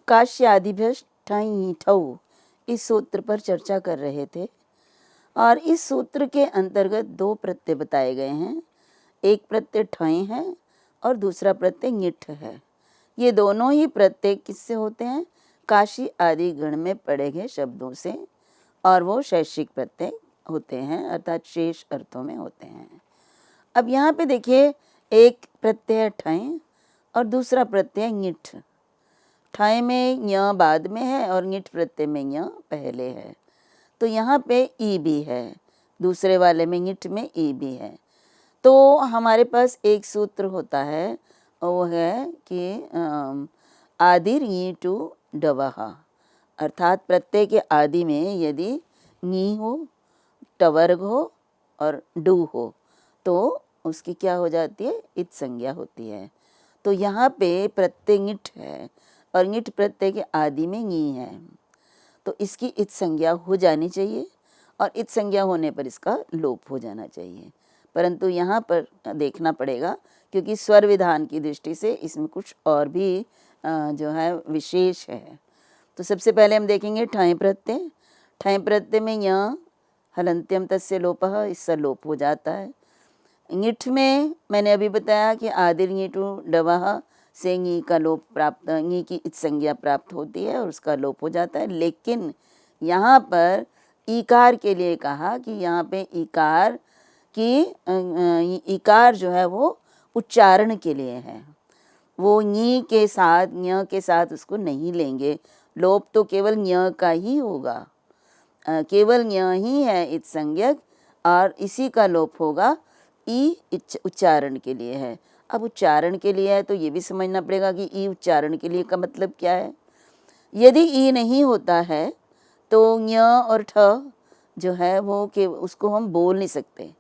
काश्यादिभ्यश्च ठञ् ठौ इस सूत्र पर चर्चा कर रहे थे और इस सूत्र के अंतर्गत दो प्रत्यय बताए गए हैं। एक प्रत्यय ठय है और दूसरा प्रत्यय ङिठ है। ये दोनों ही प्रत्यय किससे होते हैं? काशी आदि गण में पढ़े गए शब्दों से, और वो शैषिक प्रत्यय होते हैं अर्थात शेष अर्थों में होते हैं। अब यहाँ पे देखिए, एक प्रत्यय ठय और दूसरा प्रत्यय ङिठ। ठय में ञ बाद में है और ङिठ प्रत्यय में ञ पहले है। तो यहाँ पे ई भी है, दूसरे वाले में ङिठ में ई भी है। तो हमारे पास एक सूत्र होता है, वो है कि आदिर ञी टू डवः, अर्थात प्रत्यय के आदि में यदि ञी हो, टवर्ग हो और डू हो तो उसकी क्या हो जाती है? इत संज्ञा होती है। तो यहाँ पे प्रत्यय ङिठ है और ङिठ प्रत्यय के आदि में ञी है, तो इसकी इत संज्ञा हो जानी चाहिए और इत संज्ञा होने पर इसका लोप हो जाना चाहिए। परंतु यहाँ पर देखना पड़ेगा क्योंकि स्वर विधान की दृष्टि से इसमें कुछ और भी जो है विशेष है। तो सबसे पहले हम देखेंगे ठय प्रत्यय। ठय प्रत्यय में य हलन्त्यम तस्य लोपः, इसका लोप हो जाता है। ङिठ में मैंने अभी बताया कि आदिर ङी टू डवः से ङी का लोप प्राप्त, ङी की इत संज्ञा प्राप्त होती है और उसका लोप हो जाता है। लेकिन यहाँ पर ईकार के लिए कहा कि यहाँ पे ईकार की ईकार जो है वो उच्चारण के लिए है, वो ञी के साथ ञ के साथ उसको नहीं लेंगे। लोप तो केवल ञ का ही होगा, केवल ञ ही है इत संज्ञक और इसी का लोप होगा। ई उच्चारण के लिए है। अब उच्चारण के लिए है तो ये भी समझना पड़ेगा कि ई उच्चारण के लिए का मतलब क्या है। यदि ई नहीं होता है तो ञ और ठ जो है वो के उसको हम बोल नहीं सकते।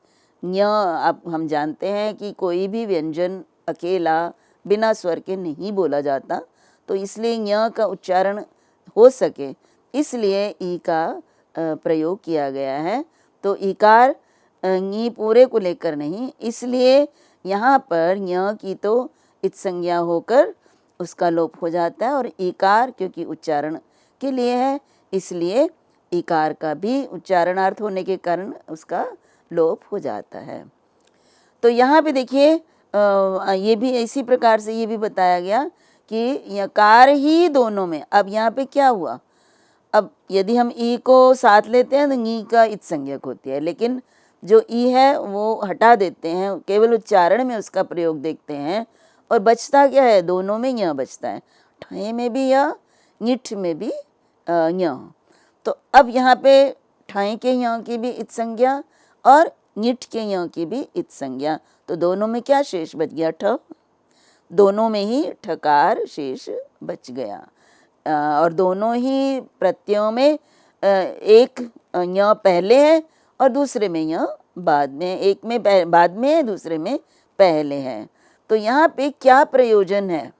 ञ, अब हम जानते हैं कि कोई भी व्यंजन अकेला बिना स्वर के नहीं बोला जाता, तो इसलिए ञ का उच्चारण हो सके इसलिए ई का प्रयोग किया गया है। तो ईकार ञी पूरे को लेकर नहीं, इसलिए यहाँ पर ञ की तो इत संज्ञा होकर उसका लोप हो जाता है और ईकार क्योंकि उच्चारण के लिए है इसलिए ईकार का भी उच्चारणार्थ होने के कारण उसका लोप हो जाता है। तो यहाँ पे देखिए ये भी इसी प्रकार से ये भी बताया गया कि यकार ही दोनों में। अब यहाँ पे क्या हुआ, अब यदि हम ई को साथ लेते हैं तो ङी का इत संज्ञक होती है, लेकिन जो ई है वो हटा देते हैं, केवल उच्चारण में उसका प्रयोग देखते हैं और बचता क्या है? दोनों में ञ बचता है, ठय में भी य, ङिठ में भी ञ। तो अब यहाँ पे ठय के ञ की भी इत संज्ञा और ङिठ के ञ की भी इत संज्ञा, तो दोनों में क्या शेष बच गया? ठ। दोनों में ही ठकार शेष बच गया और दोनों ही प्रत्ययों में एक ञ पहले है और दूसरे में ञ बाद में, एक में बाद में है दूसरे में पहले है। तो यहाँ पे क्या प्रयोजन है?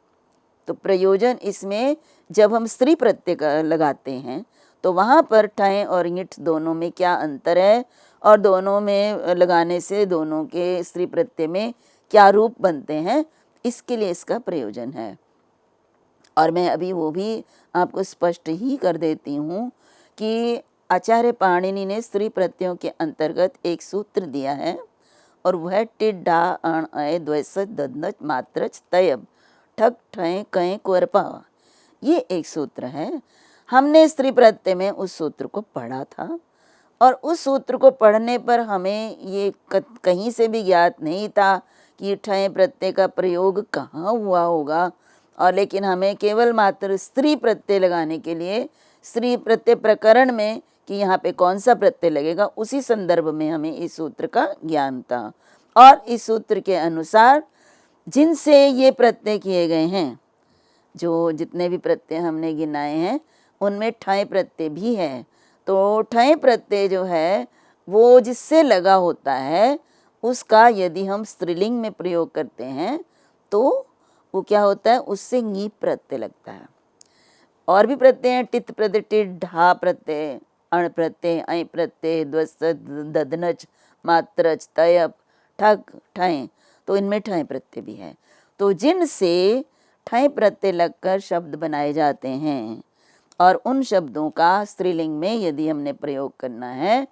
तो प्रयोजन इसमें जब हम स्त्री प्रत्यय लगाते हैं तो वहाँ पर ठय और ङिठ दोनों में क्या अंतर है और दोनों में लगाने से दोनों के स्त्री प्रत्यय में क्या रूप बनते हैं, इसके लिए इसका प्रयोजन है। और मैं अभी वो भी आपको स्पष्ट ही कर देती हूँ कि आचार्य पाणिनि ने स्त्री प्रत्ययों के अंतर्गत एक सूत्र दिया है और वह टिड डा अण अय द्वैसच ददनच मात्रच तयब ठक ठय कय कुरपा, ये एक सूत्र है। हमने स्त्री प्रत्यय में उस सूत्र को पढ़ा था और उस सूत्र को पढ़ने पर हमें ये कहीं से भी ज्ञात नहीं था कि ठय प्रत्यय का प्रयोग कहाँ हुआ होगा, और लेकिन हमें केवल मात्र स्त्री प्रत्यय लगाने के लिए स्त्री प्रत्यय प्रकरण में कि यहाँ पे कौन सा प्रत्यय लगेगा उसी संदर्भ में हमें इस सूत्र का ज्ञान था। और इस सूत्र के अनुसार जिनसे ये प्रत्यय किए गए हैं, जो जितने भी प्रत्यय हमने गिनाए हैं उनमें ठय प्रत्यय भी है। तो ठय प्रत्यय जो है वो जिससे लगा होता है उसका यदि हम स्त्रीलिंग में प्रयोग करते हैं तो वो क्या होता है? उससे ङी प्रत्यय लगता है। और भी प्रत्यय हैं, टित प्रत्यय, टिड ढा प्रत्यय, अण प्रत्यय, ऐ प्रत्यय, द्वस्त ददनच मात्रच तयप ठक ठय, तो इनमें ठय प्रत्यय भी है। तो जिनसे ठय प्रत्यय लगकर शब्द बनाए जाते हैं और उन शब्दों का स्त्रीलिंग में यदि हमने प्रयोग करना है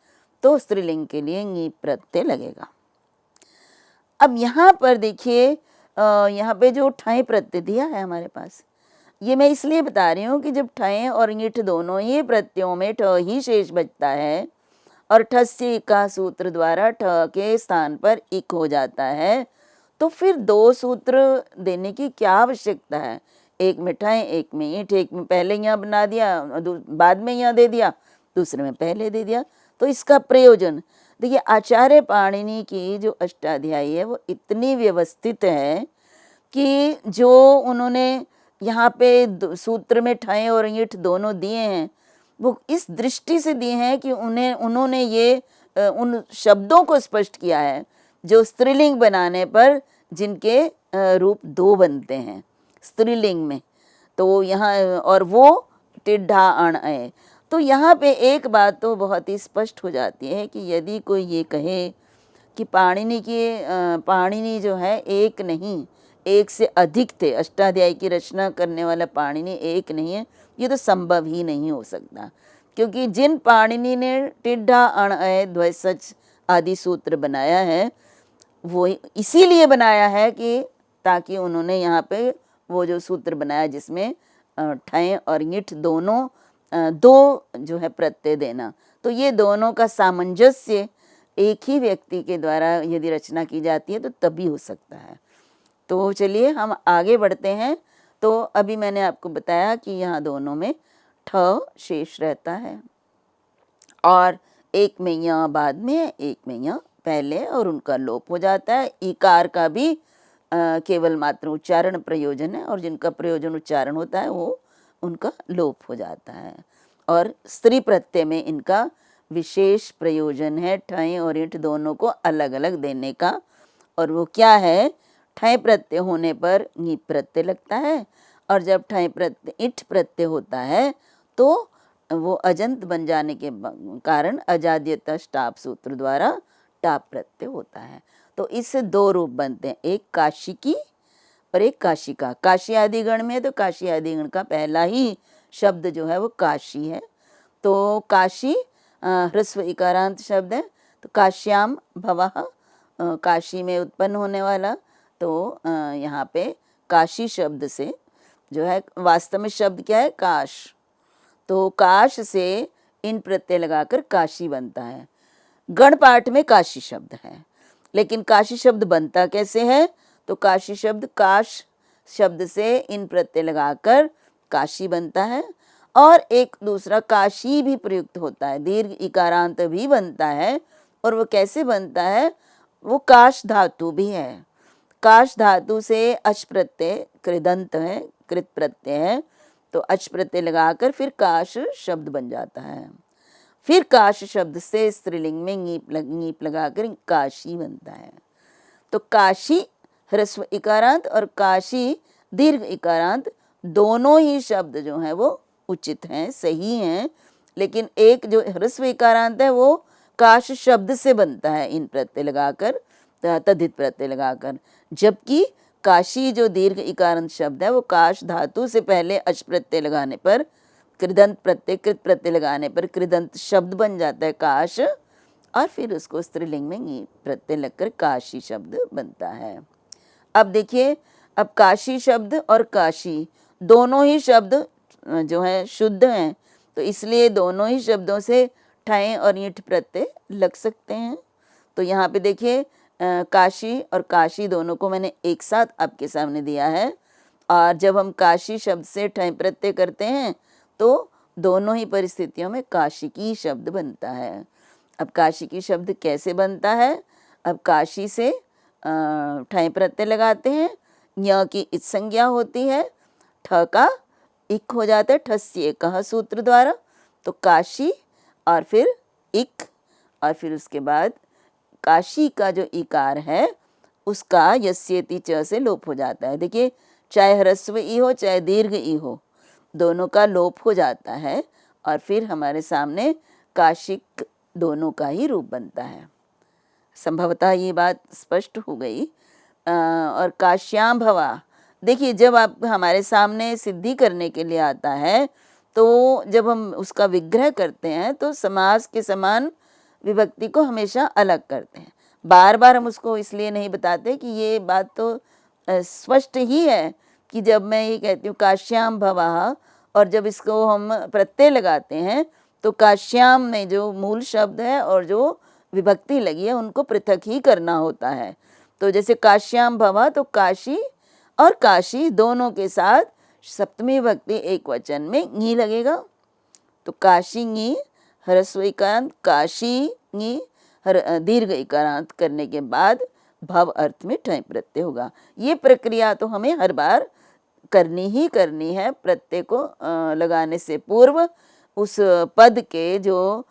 तो स्त्रीलिंग के लिए ङी प्रत्यय लगेगा। अब यहाँ पर देखिए यहाँ पे जो ठय प्रत्यय दिया है हमारे पास, ये मैं इसलिए बता रही हूँ कि जब ठय और ङीठ दोनों ही प्रत्ययों में ठ ही शेष बचता है और ठस्य का सूत्र द्वारा ठ के स्थान पर इक हो जाता है, तो फिर दो सूत्र देने की क्या आवश्यकता है? एक में ठय, एक में ईंठ, एक में पहले यहाँ बना दिया, बाद में यहाँ दे दिया, दूसरे में पहले दे दिया। तो इसका प्रयोजन देखिए, आचार्य पाणिनि की जो अष्टाध्यायी है वो इतनी व्यवस्थित है कि जो उन्होंने यहाँ पे सूत्र में ठय और ईंठ दोनों दिए हैं वो इस दृष्टि से दिए हैं कि उन्होंने ये उन शब्दों को स्पष्ट किया है जो स्त्रीलिंग बनाने पर जिनके रूप दो बनते हैं स्त्रीलिंग में। तो यहाँ और वो टिड्ढा अण है। तो यहाँ पे एक बात तो बहुत ही स्पष्ट हो जाती है कि यदि कोई ये कहे कि पाणिनि जो है एक नहीं, एक से अधिक थे, अष्टाध्यायी की रचना करने वाला पाणिनि एक नहीं है, ये तो संभव ही नहीं हो सकता। क्योंकि जिन पाणिनि ने टिड्ढा अण अय द्वय सच आदि सूत्र बनाया है वो इसीलिए बनाया है कि ताकि उन्होंने यहाँ पे वो जो सूत्र बनाया जिसमें ठय और ङीठ दोनों दो जो है प्रत्यय देना, तो ये दोनों का सामंजस्य एक ही व्यक्ति के द्वारा यदि रचना की जाती है तो तभी हो सकता है। तो चलिए हम आगे बढ़ते हैं। तो अभी मैंने आपको बताया कि यहाँ दोनों में ठ शेष रहता है और एक में यहाँ बाद में है, एक में यहाँ पहले, और उनका लोप हो जाता है। इकार का भी केवल मात्र उच्चारण प्रयोजन है और जिनका प्रयोजन उच्चारण होता है वो उनका लोप हो जाता है। और स्त्री प्रत्यय में इनका विशेष प्रयोजन है ठय और ईंठ दोनों को अलग अलग देने का, और वो क्या है, ठय प्रत्यय होने पर ङी प्रत्यय लगता है और जब ठय प्रत्यय ईंठ प्रत्यय होता है तो वो अजंत बन जाने के कारण अजाद्यता टाप सूत्र द्वारा टाप प्रत्यय होता है। तो इससे दो रूप बनते हैं, एक काशिकी और एक काशिका। काशी आदि गण में तो काशी आदि गण का पहला ही शब्द जो है वो काशी है। तो काशी ह्रस्व इकारांत शब्द है, तो काश्याम भवः काशी में उत्पन्न होने वाला। तो यहाँ पे काशी शब्द से जो है वास्तव में शब्द क्या है, काश। तो काश से इन प्रत्यय लगाकर काशी बनता है। गण पाठ में काशी शब्द है, लेकिन काशी शब्द बनता कैसे है, तो काशी शब्द काश शब्द से इन प्रत्यय लगाकर काशी बनता है। और एक दूसरा काशी भी प्रयुक्त होता है, दीर्घ इकारांत भी बनता है। और वो कैसे बनता है, वो काश धातु भी है। काश धातु से अच प्रत्यय कृदंत है, कृत प्रत्यय है, तो अच प्रत्यय लगाकर फिर काश शब्द बन जाता है। फिर काश शब्द से स्त्रीलिंग में ङीप लगाकर काशी बनता है। तो काशी ह्रस्व इकारांत और काशी दीर्घ इकारांत दोनों ही शब्द जो हैं वो उचित हैं, सही हैं, लेकिन एक जो ह्रस्व इकारांत है वो काश शब्द से बनता है इन प्रत्यय लगाकर, तद्धित प्रत्यय लगाकर, जबकि काशी जो दीर्घ इकारांत शब्द है वो काश धातु से पहले अच प्रत्यय लगाने पर कृदंत प्रत्यय कृत प्रत्यय लगाने पर कृदंत शब्द बन जाता है काश, और फिर उसको स्त्रीलिंग में ङी प्रत्यय लगकर काशी शब्द बनता है। अब देखिए, अब काशी शब्द और काशी दोनों ही शब्द जो है शुद्ध हैं, तो इसलिए दोनों ही शब्दों से ठय और ईंठ प्रत्यय लग सकते हैं। तो यहाँ पे देखिए काशी और काशी दोनों को मैंने एक साथ आपके सामने दिया है, और जब हम काशी शब्द से ठय प्रत्यय करते हैं तो दोनों ही परिस्थितियों में काशिकी शब्द बनता है। अब काशिकी शब्द कैसे बनता है, अब काशी से ठय प्रत्यय लगाते हैं, ञ की इच संज्ञा होती है, ठ का इक हो जाता है ठस्य कह सूत्र द्वारा, तो काशी और फिर इक, और फिर उसके बाद काशी का जो इकार है उसका यस्येति च से लोप हो जाता है। देखिए, चाहे ह्रस्व ई हो चाहे दीर्घ ई हो, दोनों का लोप हो जाता है और फिर हमारे सामने काशिक दोनों का ही रूप बनता है। संभवतः ये बात स्पष्ट हो गई। और काश्याम भवा देखिए जब आप हमारे सामने सिद्धि करने के लिए आता है, तो जब हम उसका विग्रह करते हैं तो समास के समान विभक्ति को हमेशा अलग करते हैं। बार बार हम उसको इसलिए नहीं बताते कि ये बात तो स्पष्ट ही है कि जब मैं ये कहती हूँ काश्याम भवाः, और जब इसको हम प्रत्यय लगाते हैं तो काश्याम में जो मूल शब्द है और जो विभक्ति लगी है उनको पृथक ही करना होता है। तो जैसे काश्याम भवा, तो काशी और काशी दोनों के साथ सप्तमी विभक्ति एक वचन में ङी लगेगा। तो काशी ङी, ह्रस्व इकारांत, काशी ङी, दीर्घ इकारांत करने के बाद भव अर्थ में ठय प्रत्यय होगा। ये प्रक्रिया तो हमें हर बार करनी ही करनी है। प्रत्यय को लगाने से पूर्व उस पद के जो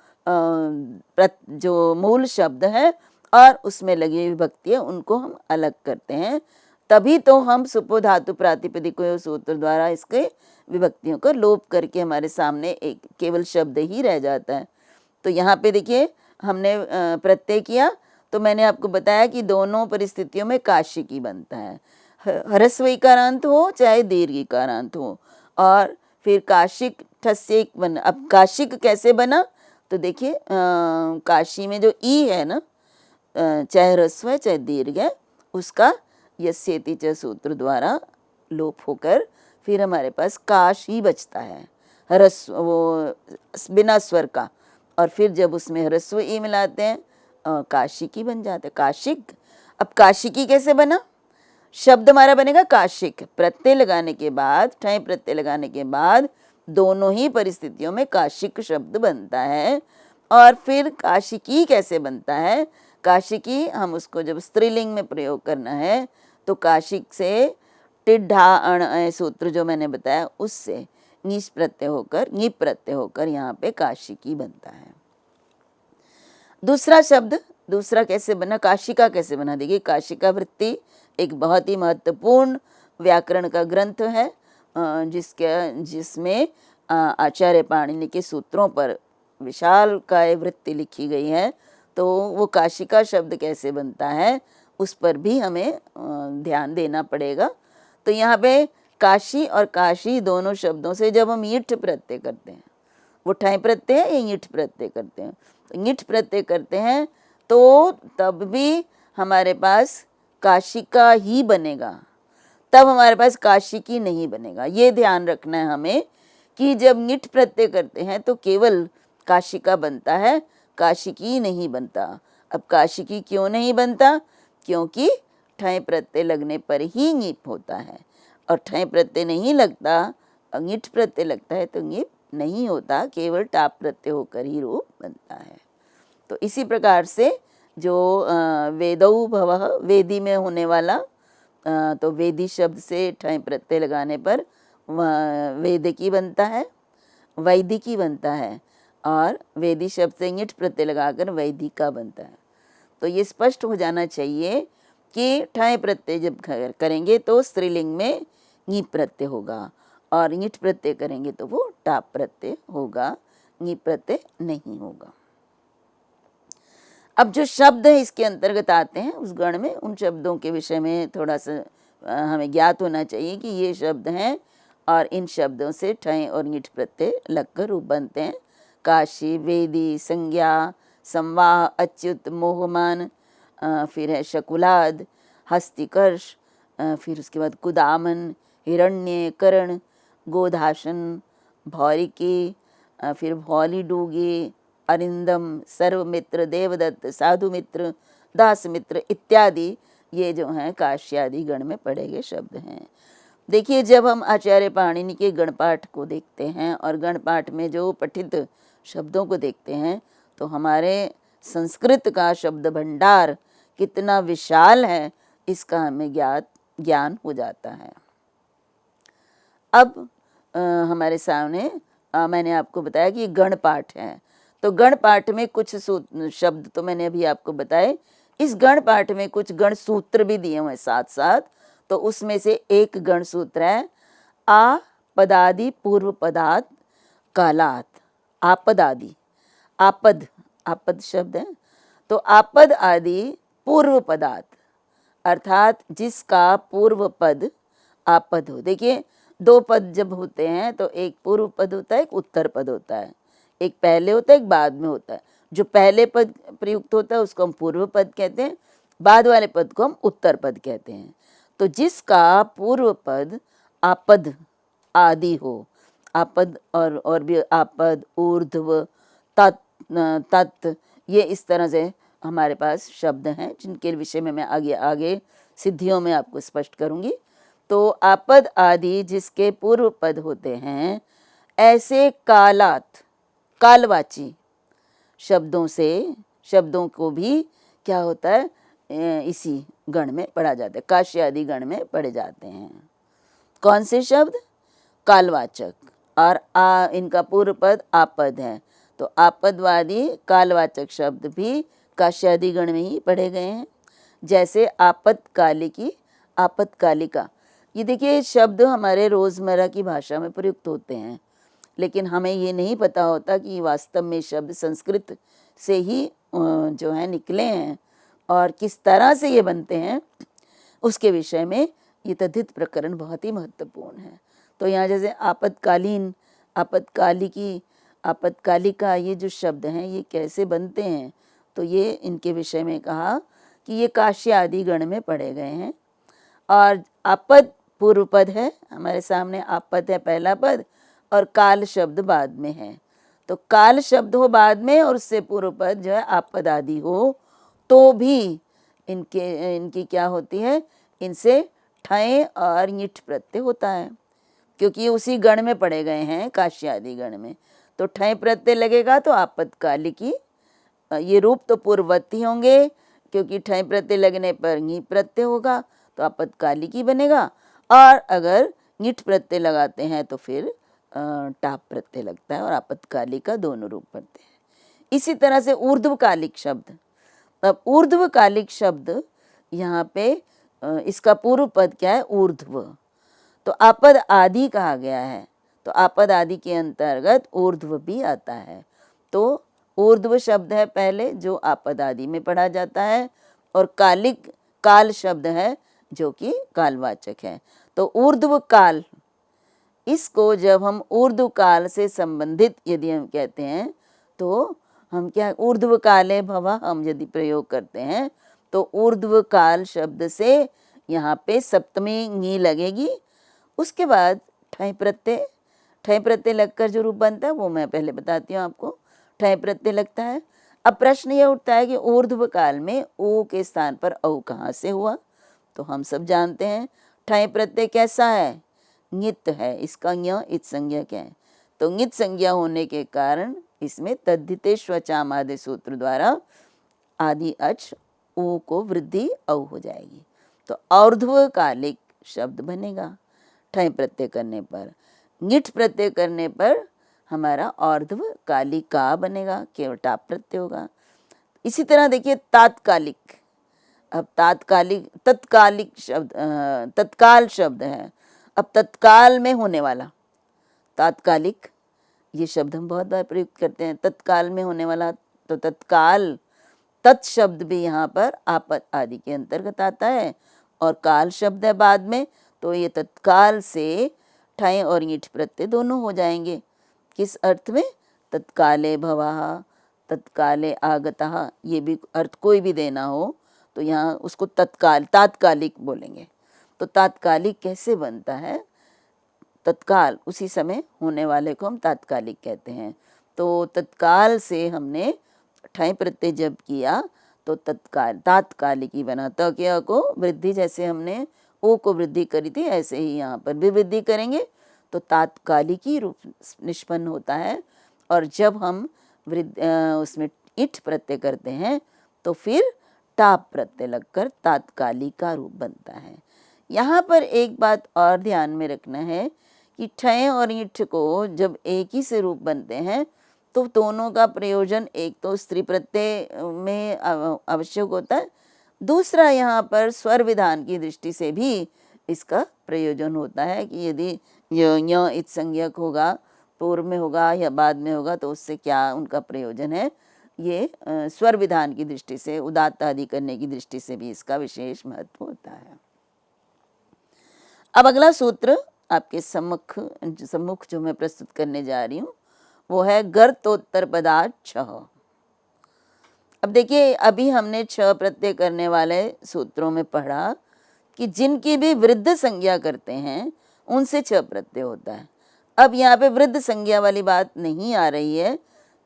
मूल शब्द है और उसमें लगी विभक्ति है उनको हम अलग करते हैं, तभी तो हम सुपो धातु प्रातिपदिक सूत्र द्वारा इसके विभक्तियों को लोप करके हमारे सामने एक केवल शब्द ही रह जाता है। तो यहाँ पे देखिए हमने प्रत्यय किया, तो मैंने आपको बताया कि दोनों परिस्थितियों में काशिकी बनता है, ह्रस्व इकारांत हो चाहे दीर्घ इकारांत हो। और फिर काशिक ठस्य बना। अब काशिक कैसे बना, तो देखिए काशी में जो ई है ना, चाहे ह्रस्व है चाहे दीर्घ है, उसका यस्येति च सूत्र द्वारा लोप होकर फिर हमारे पास काश ही बचता है, ह्रस्व वो बिना स्वर का। और फिर जब उसमें ह्रस्व ई मिलाते हैं काशिकी बन जाता है, काशिक। अब काशिकी कैसे बना, शब्द हमारा बनेगा काशिक, प्रत्यय लगाने के बाद, ठय प्रत्यय लगाने के बाद दोनों ही परिस्थितियों में काशिक शब्द बनता है। और फिर काशिकी कैसे बनता है, काशिकी हम उसको जब स्त्रीलिंग में प्रयोग करना है तो काशिक से टिड्ढा अण अय सूत्र जो मैंने बताया उससे ङीस प्रत्यय होकर, ङी प्रत्यय होकर यहाँ पे काशिकी बनता है। दूसरा शब्द, दूसरा कैसे बना, काशिका कैसे बना, देखिए काशिका वृत्ति एक बहुत ही महत्वपूर्ण व्याकरण का ग्रंथ है जिसमें आचार्य पाणिनि के सूत्रों पर विशाल काय वृत्ति लिखी गई है। तो वो काशिका शब्द कैसे बनता है उस पर भी हमें ध्यान देना पड़ेगा। तो यहाँ पे काशी और काशी दोनों शब्दों से जब हम ईठ प्रत्यय करते हैं, वो ठय प्रत्यय है या ईठ प्रत्यय करते हैं, तो ईठ प्रत्यय करते हैं तो तब भी हमारे पास काशिका ही बनेगा, तब हमारे पास काशिकी नहीं बनेगा। ये ध्यान रखना है हमें कि जब ईठ प्रत्यय करते हैं तो केवल काशिका बनता है, काशिकी नहीं बनता। अब काशिकी क्यों नहीं बनता, क्योंकि ठय प्रत्यय लगने पर ही ङीप होता है, और ठय प्रत्यय नहीं लगता, ङीठ प्रत्यय लगता है तो ङीप नहीं होता, केवल टाप प्रत्यय होकर ही रूप बनता है। तो इसी प्रकार से जो वेदौ भवः, वेदी में होने वाला, तो वेदी शब्द से ठय प्रत्यय लगाने पर वेदिकी बनता है, वैदिकी बनता है, और वेदी शब्द से ङीठ प्रत्यय लगाकर वैदिका बनता है। तो ये स्पष्ट हो जाना चाहिए कि ठय प्रत्यय जब करेंगे तो स्त्रीलिंग में ङी प्रत्यय होगा, और ङीठ प्रत्यय करेंगे तो वो टाप प्रत्यय होगा, ङी प्रत्यय नहीं होगा। अब जो शब्द है इसके अंतर्गत आते हैं उस गण में, उन शब्दों के विषय में थोड़ा सा हमें ज्ञात होना चाहिए कि ये शब्द हैं और इन शब्दों से ठय और ङीठ प्रत्यय लगकर रूप बनते हैं। काशी, वेदी, संज्ञा, संवाह, अच्युत, मोहमान, फिर है शकुलाद, हस्तिकर्ष, फिर उसके बाद कुदामन, हिरण्य, करण, गोधाशन, भौरिकी, फिर भौली डूगी, अरिंदम, सर्वमित्र, देवदत्त, साधुमित्र, दासमित्र इत्यादि ये जो हैं काश्यादि गण में पढ़े गए शब्द हैं। देखिए जब हम आचार्य पाणिनि के गणपाठ को देखते हैं और गणपाठ में जो पठित शब्दों को देखते हैं तो हमारे संस्कृत का शब्द भंडार कितना विशाल है इसका हमें ज्ञान हो जाता है। अब हमारे सामने मैंने आपको बताया कि गणपाठ है, तो गणपाठ में कुछ शब्द तो मैंने अभी आपको बताए, इस गणपाठ में कुछ गण सूत्र भी दिए हुए हैं साथ साथ। तो उसमें से एक गण सूत्र है आ पदादि पूर्व पदात कालात, आपद आदि, आपद, आपद शब्द है, तो आपद आदि पूर्व पदात अर्थात जिसका पूर्व पद आपद हो। देखिए, दो पद जब होते हैं तो एक पूर्व पद होता है, एक उत्तर पद होता है। एक पहले होता है, एक बाद में होता है। जो पहले पद प्रयुक्त होता है उसको हम पूर्व पद कहते हैं, बाद वाले पद को हम उत्तर पद कहते हैं। तो जिसका पूर्व पद आपद आदि हो, आपद और भी आपद, ऊर्ध्व, तत्, ये इस तरह से हमारे पास शब्द हैं जिनके विषय में मैं आगे आगे सिद्धियों में आपको स्पष्ट करूंगी। तो आपद आदि जिसके पूर्व पद होते हैं, ऐसे कालात, कालवाची शब्दों को भी क्या होता है, इसी गण में पढ़ा जाता है, काश्य आदि गण में पढ़े जाते हैं। कौन से शब्द? कालवाचक। और इनका पूर्व पद आपद है, तो आपदवादी कालवाचक शब्द भी काश्यादि गण में ही पढ़े गए हैं। जैसे आपत्कालिकी, आपत्कालिका, ये देखिए शब्द हमारे रोज़मर्रा की भाषा में प्रयुक्त होते हैं, लेकिन हमें ये नहीं पता होता कि वास्तव में शब्द संस्कृत से ही जो है निकले हैं और किस तरह से ये बनते हैं, उसके विषय में ये तद्धित प्रकरण बहुत ही महत्वपूर्ण है। तो यहाँ जैसे आपत्कालीन, आपत्कालिकी, आपत्कालिका, ये जो शब्द हैं ये कैसे बनते हैं, तो ये इनके विषय में कहा कि ये काश्य आदि गण में पढ़े गए हैं। और आपद पूर्व पद है, हमारे सामने आपद है पहला पद, और काल शब्द बाद में है। तो काल शब्द हो बाद में और उससे पूर्व पद जो है आपद आदि हो, तो भी इनकी क्या होती है, इनसे ठय और ञिठ प्रत्यय होता है, क्योंकि ये उसी गण में पढ़े गए हैं, काश्य आदि गण में। तो ठय प्रत्यय लगेगा तो आपत्कालिकी, ये रूप तो पूर्ववर्ती होंगे, क्योंकि ठय प्रत्यय लगने पर ञि प्रत्यय होगा तो आपत्कालिकी बनेगा, और अगर ञिठ प्रत्यय लगाते हैं तो फिर टाप प्रत्यय लगता है और आपत्कालिका दोनों रूप पड़ते हैं। इसी तरह से ऊर्ध्वकालिक शब्द, अब ऊर्ध्वकालिक शब्द यहाँ पे इसका पूर्व पद क्या है, ऊर्ध्व, तो आपद आदि कहा गया है, तो आपद आदि के अंतर्गत ऊर्ध्व भी आता है। तो ऊर्ध्व शब्द है पहले जो आपद आदि में पढ़ा जाता है, और कालिक काल शब्द है जो कि कालवाचक है। तो ऊर्ध्व काल, इसको जब हम ऊर्ध्व काल से संबंधित यदि हम कहते हैं तो हम क्या, ऊर्ध्व काले भवा हम यदि प्रयोग करते हैं तो ऊर्ध्व काल शब्द से यहाँ पे सप्तमी ञी लगेगी। उसके बाद ठय प्रत्यय, ठय प्रत्यय लगकर जो रूप बनता है वो मैं पहले बताती हूँ आपको। ठय प्रत्यय लगता है। अब प्रश्न ये उठता है कि ऊर्ध्व काल में ओ के स्थान पर औ कहाँ से हुआ, तो हम सब जानते हैं ठय प्रत्यय कैसा है, ञित है, इसका ञ इत संज्ञा क्या है, तो ञित संज्ञा होने के कारण इसमें तद्धिते श्वचाम आदि सूत्र द्वारा आदि अच ओ को वृद्धि औ हो जाएगी, तो और्ध्वकालिक शब्द बनेगा ठय प्रत्यय करने पर। ञिठ प्रत्यय करने पर हमारा और्ध्वकालिका बनेगा, केवल टाप प्रत्यय होगा। इसी तरह देखिए तात्कालिक, अब तात्कालिक, तत्कालिक शब्द तत्काल शब्द है, अब तत्काल में होने वाला, तात्कालिक ये शब्द हम बहुत बार प्रयुक्त करते हैं, तत्काल में होने वाला, तो तत्काल, तत् शब्द भी यहाँ पर आपद आदि के अंतर्गत आता है, और काल शब्द है बाद में, तो ये तत्काल से ठय और ञिठ प्रत्यय दोनों हो जाएंगे। किस अर्थ में, तत्काले भवः, तत्काले आगतः, ये भी अर्थ कोई भी देना हो तो यहाँ उसको तत्काल, तात्कालिक बोलेंगे। तो तात्कालिक कैसे बनता है, तत्काल उसी समय होने वाले को हम तात्कालिक कहते हैं। तो तत्काल से हमने ठय प्रत्यय जब किया तो तत्काल, तात्कालिक ही बना। तो क्या को वृद्धि जैसे हमने ओ को वृद्धि करी थी ऐसे ही यहाँ पर भी वृद्धि करेंगे तो तात्कालिकी रूप निष्पन्न होता है। और जब हम उसमें इठ प्रत्यय करते हैं तो फिर टाप प्रत्यय लगकर तात्कालिका रूप बनता है। यहाँ पर एक बात और ध्यान में रखना है कि ठय और ईठ को जब एक ही से रूप बनते हैं तो दोनों का प्रयोजन एक तो स्त्री प्रत्यय में आवश्यक होता है, दूसरा यहाँ पर स्वर विधान की दृष्टि से भी इसका प्रयोजन होता है कि यदि य इत संज्ञक होगा, पूर्व में होगा या बाद में होगा तो उससे क्या उनका प्रयोजन है। ये स्वर विधान की दृष्टि से, उदात्त आदि करने की दृष्टि से भी इसका विशेष महत्व होता है। अब अगला सूत्र आपके सम्मुख जो मैं प्रस्तुत करने जा रही हूँ वो है गर्तोत्तर पदात् छः। अब देखिए, अभी हमने छ प्रत्यय करने वाले सूत्रों में पढ़ा कि जिनकी भी वृद्ध संज्ञा करते हैं उनसे छ प्रत्यय होता है। अब यहाँ पे वृद्ध संज्ञा वाली बात नहीं आ रही है,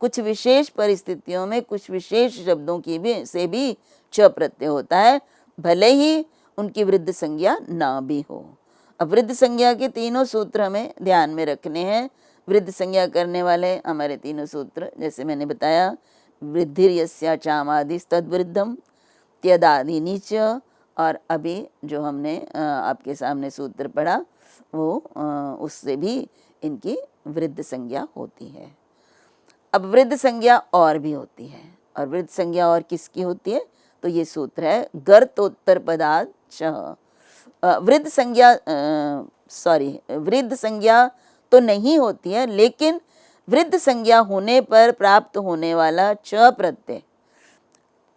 कुछ विशेष परिस्थितियों में कुछ विशेष शब्दों की भी से भी छ प्रत्यय होता है, भले ही उनकी वृद्ध संज्ञा ना भी हो। अब वृद्ध संज्ञा के तीनों सूत्र हमें ध्यान में रखने हैं। वृद्ध संज्ञा करने वाले हमारे तीनों सूत्र जैसे मैंने बताया, वृद्धिर्यस्या चामादिस्तद्वृद्धम, त्यदादि नीच, और अभी जो हमने आपके सामने सूत्र पढ़ा वो उससे भी इनकी वृद्ध संज्ञा होती है। अब वृद्ध संज्ञा और भी होती है, और वृद्ध संज्ञा और किसकी होती है? तो ये सूत्र है गर्तोत्तर पदात् छः। वृद्ध संज्ञा तो नहीं होती है, लेकिन वृद्ध संज्ञा होने पर प्राप्त होने वाला च प्रत्यय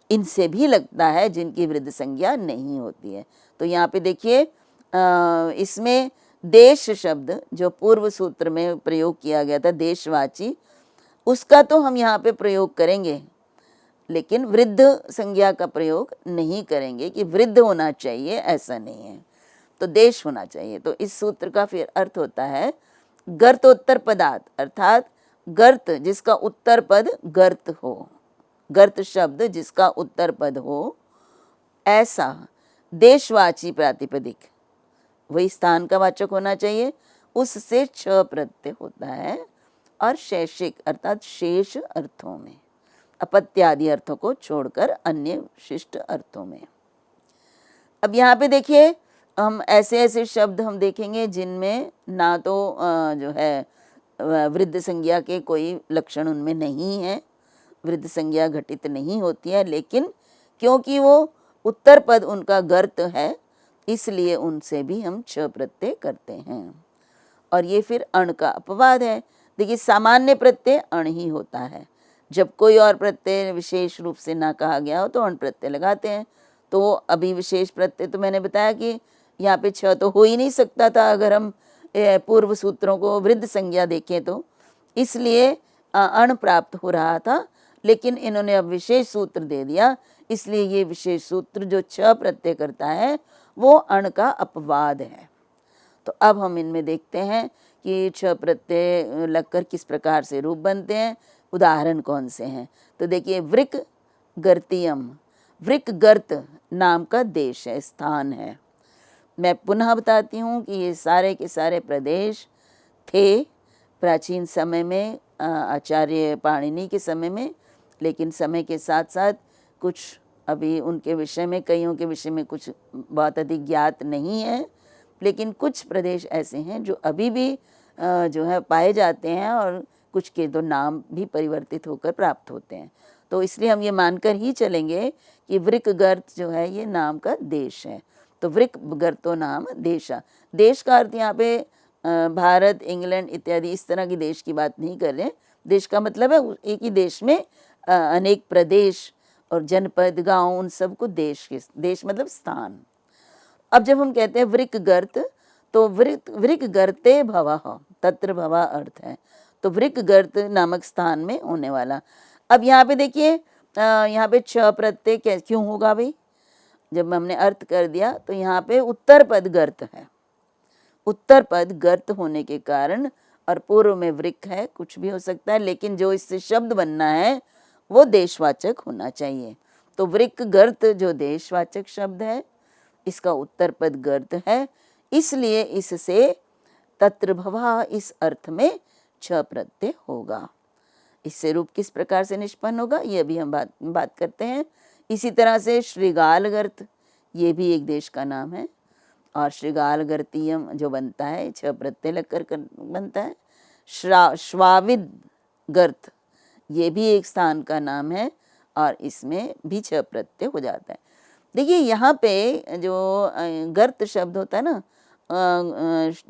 इनसे भी लगता है जिनकी वृद्ध संज्ञा नहीं होती है। तो यहाँ पे देखिए, इसमें देश शब्द जो पूर्व सूत्र में प्रयोग किया गया था, देशवाची, उसका तो हम यहाँ पे प्रयोग करेंगे, लेकिन वृद्ध संज्ञा का प्रयोग नहीं करेंगे कि वृद्ध होना चाहिए, ऐसा नहीं है, तो देश होना चाहिए। तो इस सूत्र का फिर अर्थ होता है गर्तोत्तर पदात्, अर्थात गर्त जिसका उत्तर पद गर्त हो, गर्त शब्द जिसका उत्तर पद हो, ऐसा देशवाची प्रातिपदिक, वही स्थान का वाचक होना चाहिए, उससे छ प्रत्यय होता है। और शैषिक अर्थात शेष अर्थों में, अपत्यादि अर्थों को छोड़कर अन्य विशिष्ट अर्थों में। अब यहाँ पे देखिए, हम ऐसे ऐसे शब्द हम देखेंगे जिनमें ना तो जो है वृद्ध संज्ञा के कोई लक्षण उनमें नहीं है, वृद्ध संज्ञा घटित नहीं होती है, लेकिन क्योंकि वो उत्तर पद उनका गर्त है, इसलिए उनसे भी हम छ प्रत्यय करते हैं। और ये फिर अण का अपवाद है। देखिए, सामान्य प्रत्यय अण ही होता है, जब कोई और प्रत्यय विशेष रूप से ना कहा गया हो तो अण प्रत्यय लगाते हैं। तो अभी विशेष प्रत्यय तो मैंने बताया कि यहाँ पे छ तो हो ही नहीं सकता था अगर हम पूर्व सूत्रों को वृद्ध संज्ञा देखें तो, इसलिए अण प्राप्त हो रहा था, लेकिन इन्होंने अब विशेष सूत्र दे दिया, इसलिए ये विशेष सूत्र जो छ प्रत्यय करता है वो अण का अपवाद है। तो अब हम इनमें देखते हैं कि छ प्रत्यय लगकर किस प्रकार से रूप बनते हैं, उदाहरण कौन से हैं। तो देखिए, वृक गर्तियम, वृक गर्त नाम का देश है, स्थान है। मैं पुनः बताती हूँ कि ये सारे के सारे प्रदेश थे प्राचीन समय में, आचार्य पाणिनि के समय में, लेकिन समय के साथ साथ कुछ अभी उनके विषय में, कईयों के विषय में कुछ बहुत अधिक ज्ञात नहीं है, लेकिन कुछ प्रदेश ऐसे हैं जो अभी भी जो है पाए जाते हैं, और कुछ के तो नाम भी परिवर्तित होकर प्राप्त होते हैं। तो इसलिए हम ये मानकर ही चलेंगे कि वृक गर्त जो है ये नाम का देश है। तो वृक गर्तो नाम देशा, देश का अर्थ यहाँ पे भारत, इंग्लैंड इत्यादि इस तरह की देश की बात नहीं कर रहे। देश का मतलब है एक ही देश में अनेक प्रदेश और जनपद, गांव, उन सबको देश मतलब स्थान। अब जब हम कहते हैं वृक गर्त, तो वृक गर्ते भवः, तत्र भवः अर्थ है, तो वृक गर्त नामक स्थान में होने वाला। अब यहाँ पे देखिए, यहाँ पे छ प्रत्यय क्यों होगा भाई? जब हमने अर्थ कर दिया तो यहाँ पे उत्तर पद गर्त है, उत्तर पद गर्त होने के कारण, और पूर्व में वृक है, कुछ भी हो सकता है, लेकिन जो इससे शब्द बनना है वो देशवाचक होना चाहिए। तो वृक गर्त जो देशवाचक शब्द है, इसका उत्तर पद गर्त है, इसलिए इससे तत्र भवा इस अर्थ में छ प्रत्यय होगा। इससे रूप किस प्रकार से निष्पन्न होगा ये अभी हम बात करते हैं। इसी तरह से श्रीगालगर्त, ये भी एक देश का नाम है, और श्रीगालगर्तियम जो बनता है छ प्रत्यय लगकर बनता है। श्वाविद गर्त, ये भी एक स्थान का नाम है, और इसमें भी छ प्रत्यय हो जाता है। देखिए, यहाँ पे जो गर्त शब्द होता है ना,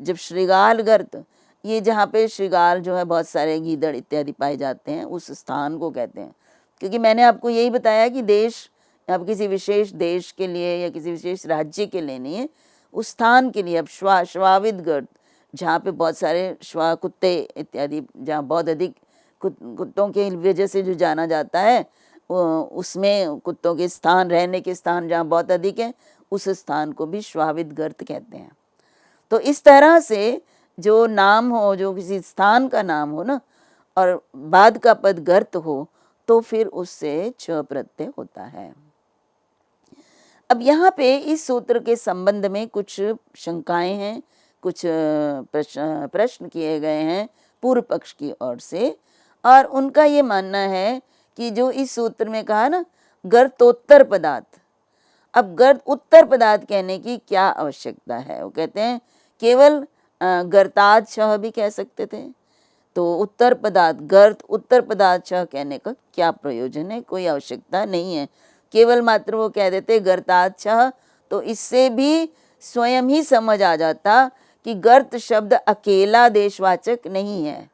जब श्रीगाल गर्त, ये जहाँ पे श्रीगाल जो है बहुत सारे गीदड़ इत्यादि पाए जाते हैं, उस स्थान को कहते हैं। क्योंकि मैंने आपको यही बताया कि देश अब किसी विशेष देश के लिए या किसी विशेष राज्य के लिए नहीं है, उस स्थान के लिए अब श्वाविद गर्त, जहाँ पे बहुत सारे श्वा कुत्ते इत्यादि, जहाँ बहुत अधिक कुत्तों के वजह से जो जाना जाता है, उसमें कुत्तों के स्थान, रहने के स्थान जहाँ बहुत अधिक है, उस स्थान को भी श्वाविद गर्त कहते हैं। तो इस तरह से जो नाम हो, जो किसी स्थान का नाम हो ना, और बाद का पद गर्त हो, तो फिर उससे छ प्रत्यय होता है। अब यहाँ पे इस सूत्र के संबंध में कुछ शंकाएं हैं, कुछ प्रश्न किए गए हैं पूर्व पक्ष की ओर से, और उनका ये मानना है कि जो इस सूत्र में कहा ना गर्तोत्तर पदार्थ, अब गर्त उत्तर पदार्थ कहने की क्या आवश्यकता है। वो कहते हैं केवल गर्ताद छह भी कह सकते थे, तो उत्तर पदार्थ गर्त उत्तर पदार्थ छह कहने का क्या प्रयोजन है, कोई आवश्यकता नहीं है। केवल मात्र वो कह देते गर्ताद छह, तो इससे भी स्वयं ही समझ आ जाता कि गर्त शब्द अकेला देशवाचक नहीं है,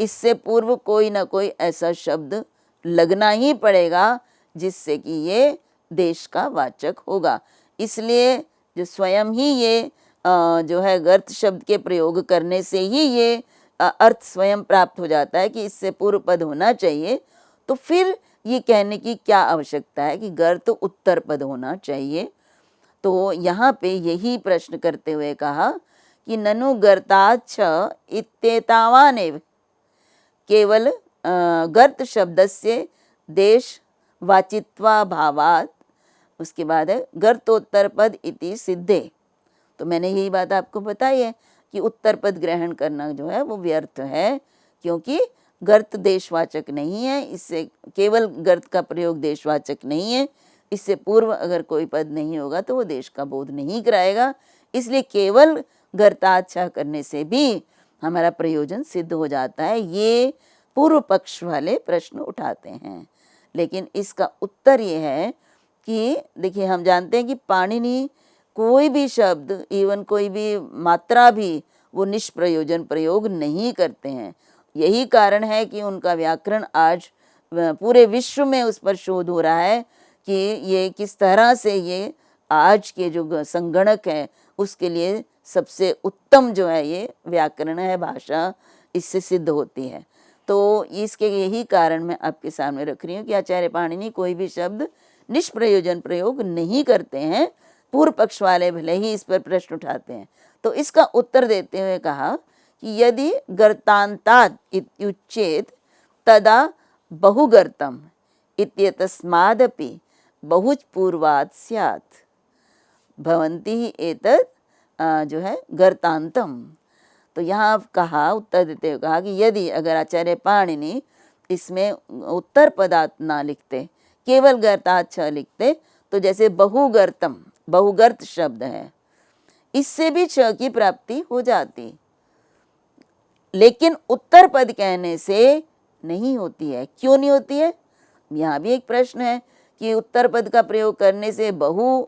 इससे पूर्व कोई ना कोई ऐसा शब्द लगना ही पड़ेगा जिससे कि ये देश का वाचक होगा। इसलिए जो स्वयं ही ये जो है गर्त शब्द के प्रयोग करने से ही ये अर्थ स्वयं प्राप्त हो जाता है कि इससे पूर्व पद होना चाहिए, तो फिर ये कहने की क्या आवश्यकता है कि गर्त उत्तर पद होना चाहिए। तो यहाँ पे यही प्रश्न करते हुए कहा कि ननु गर्ताच्छ इत्येतावानेव, केवल गर्त शब्दस्य देश वाचित्वा भावात, उसके बाद है गर्तोत्तर पद इति सिद्धे। तो मैंने यही बात आपको बताई है कि उत्तर पद ग्रहण करना जो है वो व्यर्थ है, क्योंकि गर्त देशवाचक नहीं है, इससे केवल गर्त का प्रयोग देशवाचक नहीं है, इससे पूर्व अगर कोई पद नहीं होगा तो वो देश का बोध नहीं कराएगा। इसलिए केवल गर्ताच्छा करने से भी हमारा प्रयोजन सिद्ध हो जाता है। ये पूर्व पक्ष वाले प्रश्न उठाते हैं, लेकिन इसका उत्तर ये है कि देखिए, हम जानते हैं कि पाणिनि कोई भी शब्द, इवन कोई भी मात्रा भी, वो निष्प्रयोजन प्रयोग नहीं करते हैं। यही कारण है कि उनका व्याकरण आज पूरे विश्व में उस पर शोध हो रहा है कि ये किस तरह से ये आज के जो संगणक है उसके लिए सबसे उत्तम जो है ये व्याकरण है, भाषा इससे सिद्ध होती है। तो इसके यही कारण मैं आपके सामने रख रही हूँ कि आचार्य पाणिनि कोई भी शब्द निष्प्रयोजन प्रयोग नहीं करते हैं। पूर्व पक्ष वाले भले ही इस पर प्रश्न उठाते हैं, तो इसका उत्तर देते हुए कहा कि यदि गर्तान्तात् इत्युच्येत तदा बहुगर्तम इत्येतस्मादपि बहुच पूर्वात् स्यात् भवन्ति ही एतत् जो है गर्तान्तम। तो यहाँ कहा, उत्तर देते हुए कहा कि यदि अगर आचार्य पाणिनि इसमें उत्तर पदार्थ ना लिखते, केवल गर्ताच्छ लिखते, तो जैसे बहुगर्तम, बहुगर्त शब्द है, इससे भी छ की प्राप्ति हो जाती, लेकिन उत्तर पद कहने से नहीं होती है। क्यों नहीं होती है? यहाँ भी एक प्रश्न है कि उत्तर पद का प्रयोग करने से, बहु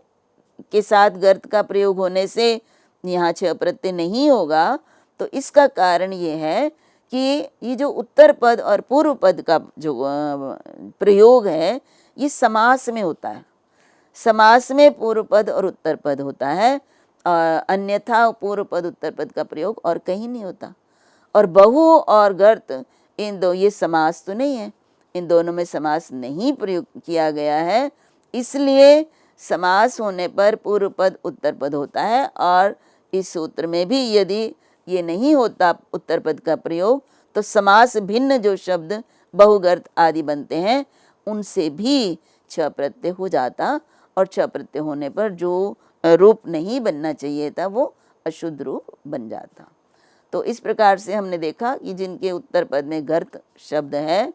के साथ गर्त का प्रयोग होने से यहाँ छ प्रत्यय नहीं होगा। तो इसका कारण ये है कि ये जो उत्तर पद और पूर्व पद का जो प्रयोग है ये समास में होता है। समास में पूर्व पद और उत्तर पद होता है, अन्यथा पूर्व पद उत्तर पद का प्रयोग और कहीं नहीं होता। और बहु और गर्त, इन दो, ये समास तो नहीं है, इन दोनों में समास नहीं प्रयोग किया गया है, इसलिए समास होने पर पूर्व पद उत्तर पद होता है। और इस सूत्र में भी यदि ये नहीं होता उत्तर पद का प्रयोग, तो समास भिन्न जो शब्द बहुगर्त आदि बनते हैं उनसे भी छ प्रत्यय हो जाता, और छ प्रत्यय होने पर जो रूप नहीं बनना चाहिए था वो अशुद्ध रूप बन जाता। तो इस प्रकार से हमने देखा कि जिनके उत्तर पद में गर्त शब्द है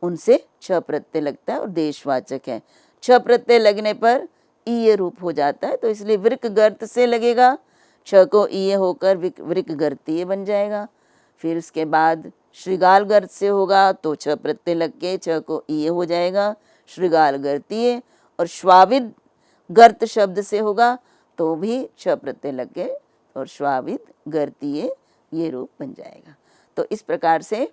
उनसे छ प्रत्यय लगता है और देशवाचक है। छ प्रत्यय लगने पर ईय रूप हो जाता है, तो इसलिए वृक गर्त से लगेगा, छ को ईय होकर वृक गर्तीय बन जाएगा। फिर उसके बाद श्रृगाल गर्त से होगा तो छ प्रत्यय लग के छ को ईय हो जाएगा, श्रृगाल गर्तीय। और श्वाविद गर्त शब्द से होगा तो भी छ प्रत्यय लग के और श्वाविद गर्तीय ये रूप बन जाएगा। तो इस प्रकार से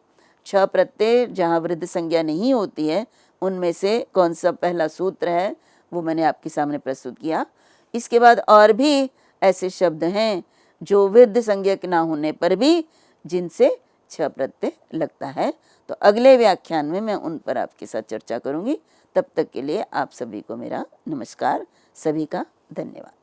छ प्रत्यय जहाँ वृद्ध संज्ञा नहीं होती है उनमें से कौन सा पहला सूत्र है वो मैंने आपके सामने प्रस्तुत किया इसके बाद और भी ऐसे शब्द हैं जो वृद्ध संज्ञक ना होने पर भी जिनसे छ प्रत्यय लगता है। तो अगले व्याख्यान में मैं उन पर आपके साथ चर्चा करूंगी। तब तक के लिए आप सभी को मेरा नमस्कार। सभी का धन्यवाद।